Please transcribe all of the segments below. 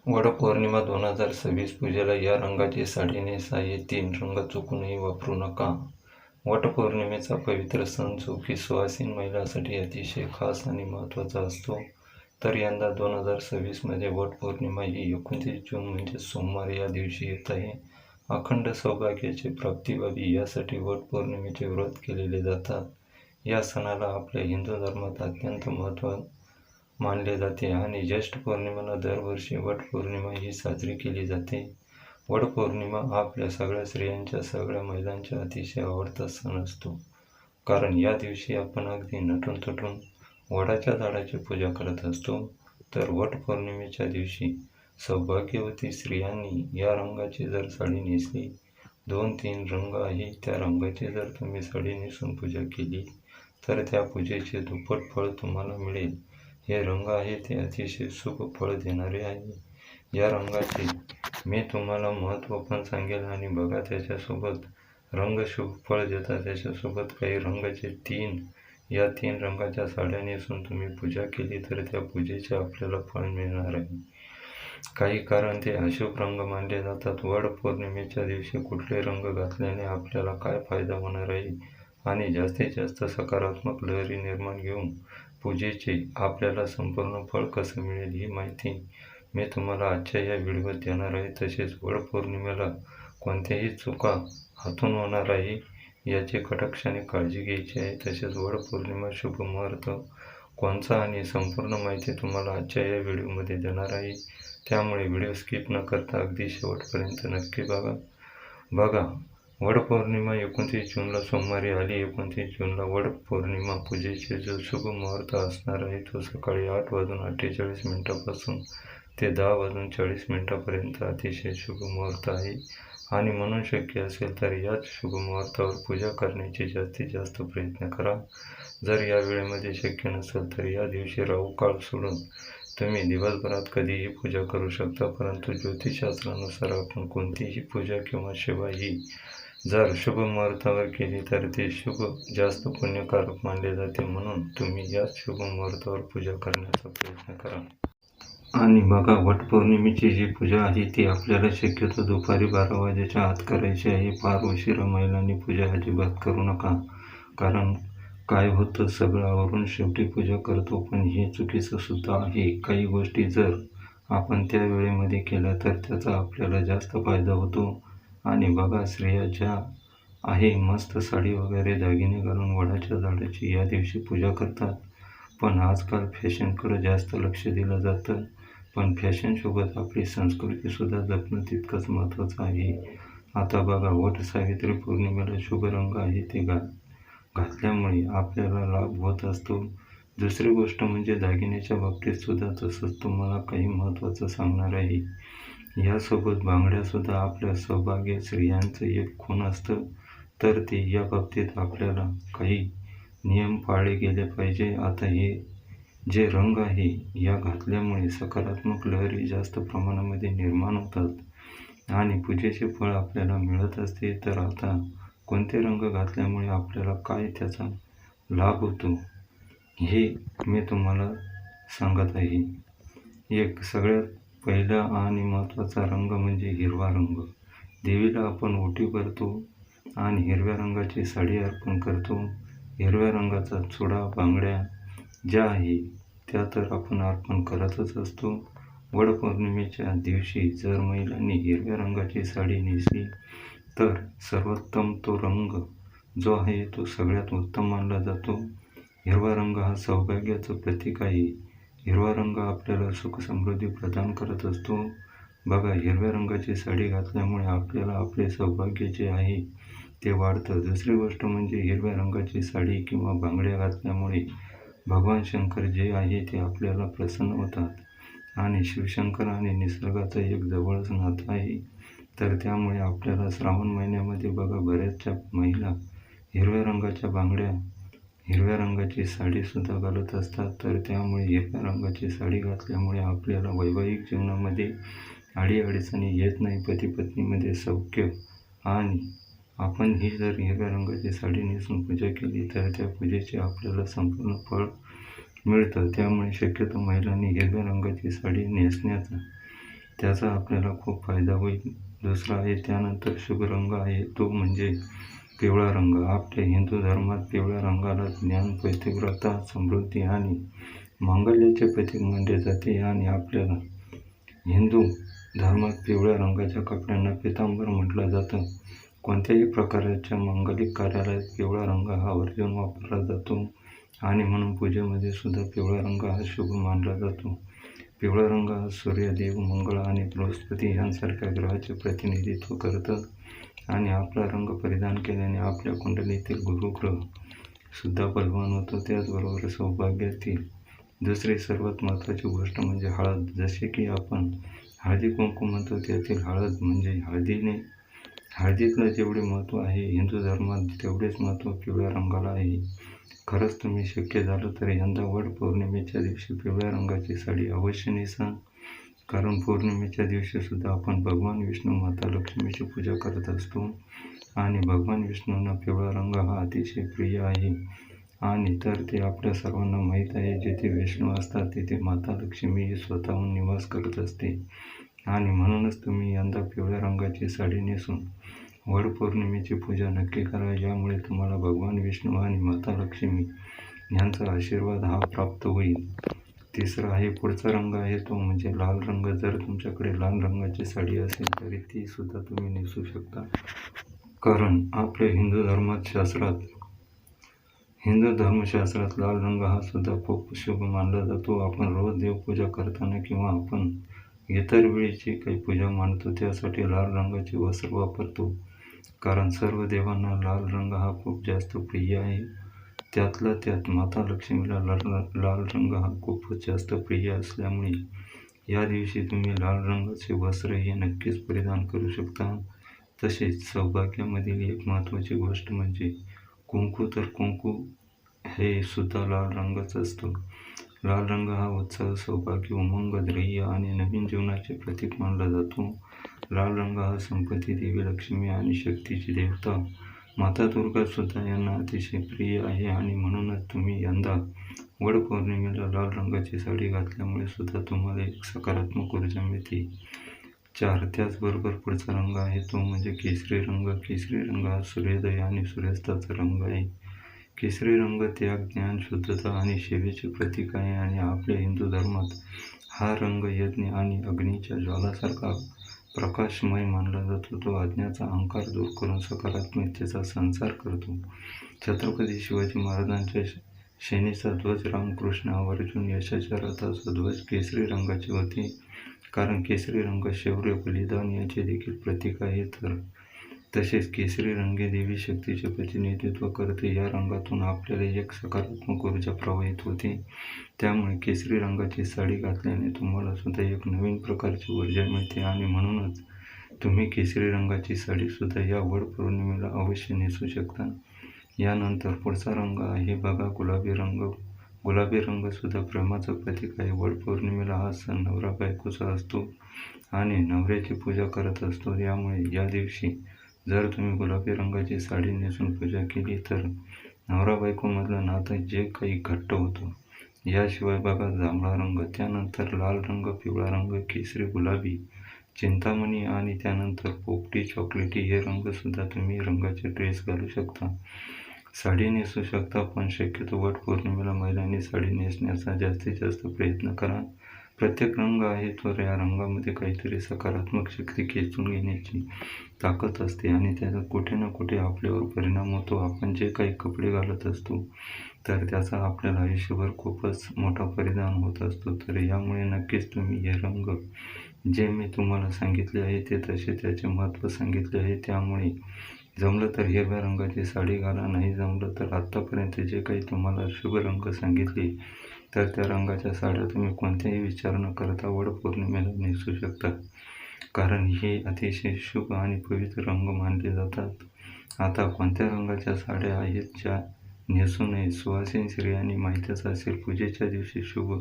वटपौर्णिमा 2026 पूजेला या रंगाची साडी नेसा. हे 3 रंग चुकूनही वापरू नका. वटपौर्णिमेचा पवित्र सण जो की सुवासिन महिलांसाठी अतिशय खास आणि महत्त्वाचा असतो. तर यंदा 2026 मध्ये वटपौर्णिमा ही 29 जून म्हणजे सोमवार या दिवशी येत आहे. अखंड सौभाग्याची प्राप्ती व्हावी यासाठी वटपौर्णिमेचे व्रत केलेले जातात. या सणाला आपल्या हिंदू धर्मात अत्यंत महत्त्व मानले जाते आणि ज्येष्ठ पौर्णिमेला दरवर्षी वटपौर्णिमा ही साजरी केली जाते. वटपौर्णिमा हा आपल्या सगळ्या स्त्रियांच्या, सगळ्या महिलांचा अतिशय आवडता सण असतो. कारण या दिवशी आपण अगदी नटून-थटून वडाच्या झाडाची पूजा करत असतो. तर वटपौर्णिमेच्या दिवशी सौभाग्यवती स्त्रियांनी या रंगाची जर साडी नेसली, 2-3 रंग आहे त्या रंगाची जर तुम्ही साडी नेसून पूजा केली, तर त्या पूजेचे दुप्पट फळ तुम्हाला मिळेल. हे रंग आहे ते अतिशय शुभ फळ देणारे आहे. या रंगाचे मी तुम्हाला महत्त्व पण सांगेल आणि बघा त्याच्यासोबत रंग शुभ फळ देतात त्याच्यासोबत काही रंगाचे 3 रंगाच्या साड्या नेसून तुम्ही पूजा केली तर त्या पूजेचे आपल्याला फळ मिळणार आहे. काही कारण ते अशुभ रंग मानले जातात. वटपौर्णिमेच्या दिवशी कुठले रंग घातल्याने आपल्याला काय फायदा होणार आहे आणि जास्तीत जास्त सकारात्मक लहरी निर्माण घेऊन पूजेचे आपल्याला संपूर्ण फळ कसं मिळेल ही माहिती मी तुम्हाला आजच्या या व्हिडिओत देणार आहे. तसेच वटपौर्णिमेला कोणत्याही चुका हातून होणार आहे याची कटाक्षाने काळजी घ्यायची आहे. तसेच वटपौर्णिमा शुभ मुहूर्त कोणचा आणि संपूर्ण माहिती तुम्हाला आजच्या या व्हिडिओमध्ये देणार आहे. त्यामुळे व्हिडिओ स्किप न करता अगदी शेवटपर्यंत नक्की बघा. वटपौर्णिमा 29 जूनला सोमवारी आली. 29 जूनला वटपौर्णिमा पूजेचे जो शुभ मुहूर्त असणार आहे तो सकाळी 8:48 पासून ते 10:40 पर्यंत अतिशय शुभ मुहूर्त आहे आणि म्हणून शक्य असेल तर याच शुभ मुहूर्तावर पूजा करण्याचे जास्तीत जास्त प्रयत्न करा. जर या वेळेमध्ये शक्य नसेल तर या दिवशी राहू काळ सोडून तुम्ही दिवसभरात कधीही पूजा करू शकता. परंतु ज्योतिषशास्त्रानुसार आपण कोणतीही पूजा किंवा सेवा ही जर शुभ मुहूर्तावर केली तर ते जास्त पुण्यकारक मानले जाते. म्हणून तुम्ही याच शुभ मुहूर्तावर पूजा करण्याचा प्रयत्न करा. आणि बघा, वटपौर्णिमेची जी पूजा आहे ती आपल्याला शक्यतो दुपारी 12 वाजेच्या आत करायची आहे. फार उशिरा महिलांनी पूजा अजिबात करू नका. कारण काय होतं, सगळं आवरून शेवटी पूजा करतो, पण हे चुकीचं सुद्धा आहे. काही गोष्टी जर आपण त्या वेळेमध्ये केल्या तर त्याचा आपल्याला जास्त फायदा होतो. आणि बघा, स्त्रिया ज्या आहे मस्त साडी वगैरे दागिने घालून वडाच्या झाडाची या दिवशी पूजा करतात. पण आजकाल फॅशनकडे जास्त लक्ष दिलं जातं. पण फॅशनसोबत आपली संस्कृतीसुद्धा जपणं तितकंच महत्त्वाचं आहे. आता बघा, वट सावित्री पौर्णिमेला शुभ रंग आहे ते घातल्यामुळे आपल्याला लाभ होत असतो. दुसरी गोष्ट म्हणजे दागिन्याच्या बाबतीत सुद्धा तसंच तुम्हाला काही महत्त्वाचं सांगणार आहे. यासोबत बांगड्यासुद्धा आपल्या सौभाग्य स्त्रियांचं एक खूण असतं. तर ते या बाबतीत आपल्याला काही नियम पाळले गेले पाहिजे. आता हे जे रंग आहे या घातल्यामुळे सकारात्मक लहरी जास्त प्रमाणामध्ये निर्माण होतात आणि पूजेचे फळ आपल्याला मिळत असते. तर आता कोणते रंग घातल्यामुळे आपल्याला काय त्याचा लाभ होतो हे मी तुम्हाला सांगत आहे. एक सगळ्यात पहिला आणि महत्त्वाचा रंग म्हणजे हिरवा रंग. देवीला आपण ओटी भरतो आणि हिरव्या रंगाची साडी अर्पण करतो. हिरव्या रंगाचा चुडा, बांगड्या ज्या आहे त्या तर आपण अर्पण करतच असतो. वटपौर्णिमेच्या दिवशी जर महिलांनी हिरव्या रंगाची साडी नेसली तर सर्वोत्तम तो रंग जो आहे तो सगळ्यात उत्तम मानला जातो. हिरवा रंग हा सौभाग्याचं प्रतीक आहे. हिरवा रंग आपल्याला सुख समृद्धी प्रदान करत असतो. बघा, हिरव्या रंगाची साडी घातल्यामुळे आपल्याला आपले सौभाग्य जे आहे ते वाढतं. दुसरी गोष्ट म्हणजे हिरव्या रंगाची साडी किंवा बांगड्या घातल्यामुळे भगवान शंकर जे आहे ते आपल्याला प्रसन्न होतात आणि शिवशंकर आणि निसर्गाचं एक जवळच नातं आहे. तर त्यामुळे आपल्याला श्रावण महिन्यामध्ये बघा बऱ्याचशा महिला हिरव्या रंगाच्या बांगड्या, हिरव्या रंगाची साडीसुद्धा घालत असतात. तर त्यामुळे हिरव्या रंगाची साडी घातल्यामुळे आपल्याला वैवाहिक जीवनामध्ये अडीअडचणी येत नाही. पती-पत्नीमध्ये सौख्य आणि आपण ही जर हिरव्या रंगाची साडी नेसून पूजा केली तर त्या पूजेचे आपल्याला संपूर्ण फळ मिळतं. त्यामुळे शक्यतो महिलांनी हिरव्या रंगाची साडी नेसण्याचा त्याचा आपल्याला खूप फायदा होईल. दुसरा आहे त्यानंतर शुभ रंग आहे तो म्हणजे पिवळा रंग. आपल्या हिंदू धर्मात पिवळ्या रंगाला ज्ञान, पवित्रता, समृद्धी आणि मांगल्याचे प्रतीक मानले जाते आणि आपल्याला हिंदू धर्मात पिवळ्या रंगाच्या कपड्यांना पितांबर म्हटलं जातं. कोणत्याही प्रकारच्या मांगलिक कार्यालयात पिवळा रंग हा आवर्जून वापरला जातो आणि म्हणून पूजेमध्ये सुद्धा पिवळा रंग हा शुभ मानला जातो. पिवळा रंग हा सूर्यदेव, मंगळ आणि बृहस्पती यांसारख्या ग्रहाचे प्रतिनिधित्व करतं आणि आपला रंग परिधान केल्याने आपल्या कुंडलीतील गुरुग्रह सुद्धा बलवान होतो. त्याचबरोबर सौभाग्यातील दुसरी सर्वात महत्त्वाची गोष्ट म्हणजे हळद. जसे की आपण हळदी कुंकू म्हणतो, त्यातील हळद म्हणजे हळदीतलं जेवढे महत्त्व आहे हिंदू धर्मात तेवढेच महत्त्व पिवळ्या रंगाला आहे. खरंच तुम्ही शक्य झालं तर यंदा वड पौर्णिमेच्या दिवशी पिवळ्या रंगाची साडी अवश्य नेसा, कारण पौर्णिमेच्या दिवशी सुद्धा आपण भगवान विष्णू, माता लक्ष्मीची पूजा करत असतो आणि भगवान विष्णूंना पिवळा रंग हा अतिशय प्रिय आहे. आणि तर ते आपल्या सर्वांना माहीत आहे, जिथे विष्णू असतात तिथे माता लक्ष्मी ही स्वतःहून निवास करत असते आणि म्हणूनच तुम्ही यंदा पिवळ्या रंगाची साडी नेसून वडपौर्णिमेची पूजा नक्की करा. यामुळे तुम्हाला भगवान विष्णू आणि माता लक्ष्मी यांचा आशीर्वाद हा प्राप्त होईल. तिसरा आहे पुढचा रंग आहे तो म्हणजे लाल रंग. जर तुमच्याकडे लाल रंगाची साडी असेल तरी ती सुद्धा तुम्ही नेसू शकता, कारण आपल्या हिंदू धर्मशास्त्रात लाल रंग हा सुद्धा खूप शुभ मानला जातो. आपण रोज देवपूजा करताना किंवा आपण इतर वेळी जी काही पूजा मांडतो त्यासाठी लाल रंगाचे वस्त्र वापरतो, कारण सर्व देवांना लाल रंग हा खूप जास्त प्रिय आहे. त्यातल्या त्यात माता लक्ष्मीला लाल रंग हा खूपच जास्त प्रिय असल्यामुळे या दिवशी तुम्ही लाल रंगाचे वस्त्र हे नक्कीच परिधान करू शकता. तसेच सौभाग्यामधील एक महत्त्वाची गोष्ट म्हणजे कुंकू. तर कुंकू हे सुद्धा लाल रंगाचा असतो. लाल रंग हा उत्साह, सौभाग्य, उमंग, धैर्य आणि नवीन जीवनाचे प्रतीक मानला जातो. लाल रंग हा संपत्ती देवी लक्ष्मी आणि शक्तीची देवता माता दुर्गा सुद्धा यांना अतिशय प्रिय आहे आणि म्हणूनच तुम्ही यंदा वडपौर्णिमेला लाल रंगाची साडी घातल्यामुळे सुद्धा तुम्हाला एक सकारात्मक ऊर्जा मिळते. 4. त्याचबरोबर पुढचा रंग आहे तो म्हणजे केशरी रंग. केशरी रंग हा सूर्योदय आणि सूर्यास्ताचा रंग आहे. केशरी रंग त्याग, ज्ञान, शुद्धता आणि सेवेचे प्रतीक आहे आणि आपल्या हिंदू धर्मात हा रंग यज्ञ आणि अग्नीच्या ज्वालासारखा प्रकाशमय मानला जातो. तो अज्ञानाचा अहंकार दूर करून सकारात्मकतेचा संचार करतो. छत्रपती शिवाजी महाराजांच्या सेनेचा ध्वज, रामकृष्ण अर्जुन यशाच्या रथाचा ध्वज केशरी रंगाचे होते, कारण केशरी रंग शौर्य, बलिदान याचे देखील प्रतीक आहे. तसेच केशरी रंग देवी शक्तीचे प्रतिनिधित्व करते. या रंगातून आपल्याला एक सकारात्मक ऊर्जा प्रवाहित होते. त्यामुळे केशरी रंगाची साडी घातल्याने तुम्हाला सुद्धा एक नवीन प्रकारची ऊर्जा मिळते आणि म्हणूनच तुम्ही केशरी रंगाची साडी सुद्धा या वडपौर्णिमेला अवश्य नेसू शकता. यानंतर पुढचा रंग आहे बघा गुलाबी रंग. गुलाबी रंग सुद्धा प्रेमाचं प्रतीक आहे. वडपौर्णिमेला हा सण नवरा बायकोचा असतो आणि नवऱ्याची पूजा करत असतो. यामुळे या दिवशी जर तुम्ही गुलाबी रंगाची साडी नेसून पूजा केली तर नवरा बायकोमधलं नातं जे काही घट्ट होतं. याशिवाय बघा जांभळा रंग, त्यानंतर लाल रंग, पिवळा रंग, केशरी, गुलाबी, चिंतामणी आणि त्यानंतर पोपटी, चॉकलेटी हे रंगसुद्धा तुम्ही रंगाचे ड्रेस घालू शकता, साडी नेसू शकता. पण शक्यतो वटपौर्णिमेला महिलांनी साडी नेसण्याचा जास्तीत जास्त प्रयत्न करा. प्रत्येक रंग आहे तो या रंगामध्ये काहीतरी सकारात्मक शक्ती खेचून घेण्याची ताकद असते आणि त्याचा कुठे ना कुठे आपल्यावर परिणाम होतो. आपण जे काही कपडे घालत असतो तर त्याचा आपल्याला आयुष्यभर खूपच मोठा परिणाम होत असतो. तर यामुळे नक्कीच तुम्ही हे रंग जे मी तुम्हाला सांगितले आहे ते तसे त्याचे महत्त्व सांगितले आहे. त्यामुळे जमलं तर हिरव्या रंगाची साडी घाला, नाही जमलं तर आत्तापर्यंत जे काही तुम्हाला शुभ रंग सांगितले तर त्या रंगाच्या साड्या तुम्ही कोणत्याही विचार न करता वडपौर्णिमेला नेसू शकता, कारण हे अतिशय शुभ आणि पवित्र रंग मानले जातात. आता कोणत्या रंगाच्या साड्या आहेत ज्या नेसू नये? सुवासिनी स्त्रियांनी माहितीच असेल, पूजेच्या दिवशी, शुभ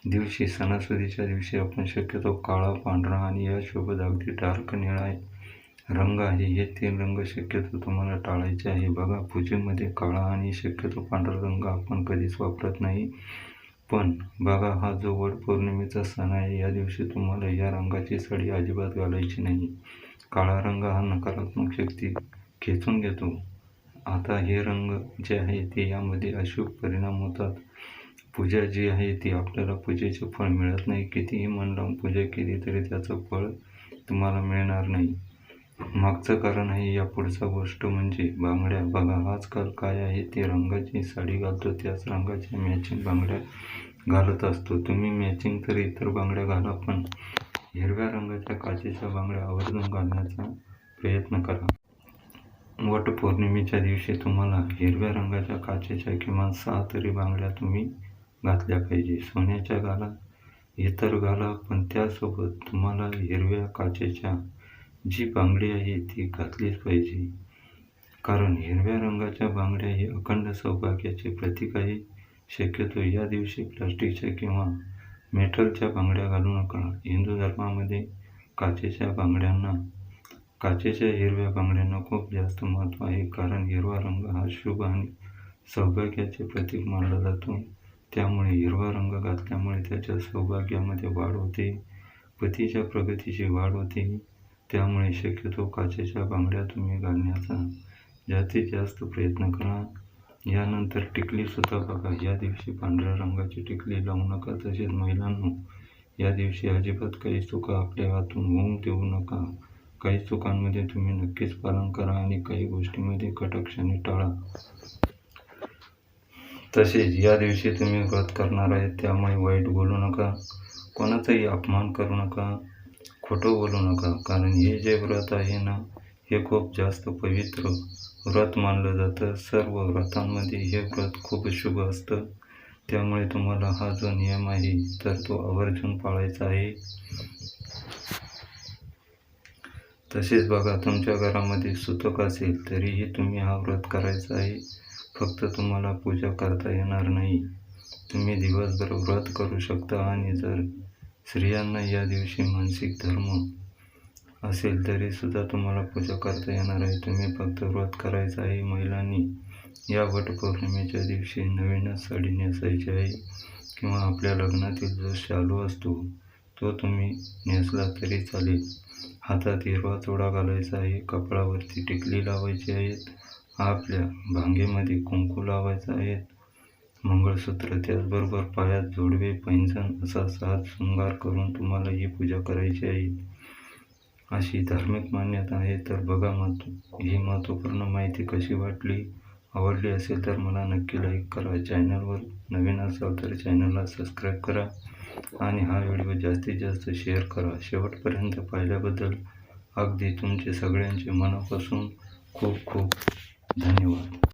दिवशी, सणासुदीच्या दिवशी आपण शक्यतो काळा, पांढरा आणि यासोबत अगदी डार्क निळा रंग आहे हे 3 रंग शक्यतो तुम्हाला टाळायचे आहे. बघा पूजेमध्ये काळा आणि शक्यतो पांढरा रंग आपण कधीच वापरत नाही, पण बघा, हा जो वटपौर्णिमेचा सण आहे, या दिवशी तुम्हाला या रंगाची साडी अजिबात घालायची नाही. काळा रंग हा नकारात्मक शक्ती खेचून घेतो. आता हे रंग जे आहे ते यामध्ये अशुभ परिणाम होतात. पूजा जी आहे ती आपल्याला पूजेचे फळ मिळत नाही. कितीही मन लावून पूजा केली तरी त्याचं फळ तुम्हाला मिळणार नाही. मागचं कारण आहे या पुढचा गोष्ट म्हणजे बांगड्या. बघा, आजकाल काय आहे ते रंगाची साडी घालतो त्याच रंगाच्या मॅचिंग बांगड्या घालत असतो. तुम्ही मॅचिंग तर इतर बांगड्या घाला, पण हिरव्या रंगाच्या काचेच्या बांगड्या आवर्जून घालण्याचा प्रयत्न करा. वटपौर्णिमेच्या दिवशी तुम्हाला हिरव्या रंगाच्या काचेच्या किमान 6 तरी बांगड्या तुम्ही घातल्या पाहिजे. सोन्याच्या घाला, इतर घाला, पण त्यासोबत तुम्हाला हिरव्या काचेच्या जी बांगडी आहे ती घातलीच पाहिजे. कारण हिरव्या रंगाच्या बांगड्या ही अखंड सौभाग्याचे प्रतीक आहे. शक्यतो या दिवशी प्लास्टिकच्या किंवा मेटलच्या बांगड्या घालू नका. हिंदू धर्मामध्ये काचेच्या हिरव्या बांगड्यांना खूप जास्त महत्त्व आहे. कारण हिरवा रंग हा शुभ आणि सौभाग्याचे प्रतीक मानला जातो. त्यामुळे हिरवा रंग घातल्यामुळे त्याच्या सौभाग्यामध्ये वाढ होते, पतीच्या प्रगतीची वाढ होते. त्यामुळे शक्यतो काचेच्या बांगड्या तुम्ही घालण्याचा जास्तीत जास्त प्रयत्न करा. यानंतर टिकलीसुद्धा बघा, या दिवशी पांढऱ्या रंगाची टिकली लावू नका. तसेच महिलांनो, या दिवशी अजिबात काही चुका आपल्या हातून होऊ देऊ नका. काही चुकांमध्ये तुम्ही नक्कीच पालन करा आणि काही गोष्टींमध्ये कटाक्षाने टाळा. तसेच या दिवशी तुम्ही व्रत करणार आहे त्यामुळे वाईट बोलू नका, कोणाचाही अपमान करू नका, खोटं बोलू नका. कारण हे जे व्रत आहे ना, हे खूप जास्त पवित्र व्रत मानलं जातं. सर्व व्रतांमध्ये हे व्रत खूप शुभ असतं. त्यामुळे तुम्हाला हा जो नियम आहे तर तो आवर्जून पाळायचा आहे. तसेच बघा, तुमच्या घरामध्ये सुतक असेल तरीही तुम्ही हा व्रत करायचा आहे. फक्त तुम्हाला पूजा करता येणार नाही. तुम्ही दिवसभर व्रत करू शकता आणि जर स्त्रियांना या दिवशी मानसिक धर्म असेल तरी सुद्धा तुम्हाला पूजा करता येणार आहे. तुम्ही फक्त व्रत करायचं आहे. महिलांनी या वटपौर्णिमेच्या दिवशी नवीनच साडी नेसायची आहे किंवा आपल्या लग्नातील जो शालू असतो तो तुम्ही नेसला तरी चालेल. हातात हिरवा चुडा घालायचा आहे, कपाळावरती टिकली लावायची आहेत, आपल्या भांगेमध्ये कुंकू लावायचं आहे, मंगळसूत्र, त्याचबरोबर पायात जोडवे, पैंजण असा साज शृंगार करून तुम्हाला ही पूजा करायची आहे. अशी धार्मिक मान्यता आहे. तर बघा, ही महत्त्वपूर्ण माहिती कशी वाटली? आवडली असेल तर मला नक्की लाईक करा. चॅनलवर नवीन असाल तर चॅनलला सबस्क्राईब करा आणि हा व्हिडिओ जास्तीत जास्त शेअर करा. शेवटपर्यंत पाहिल्याबद्दल अगदी तुमचे सगळ्यांचे मनापासून खूप खूप धन्यवाद.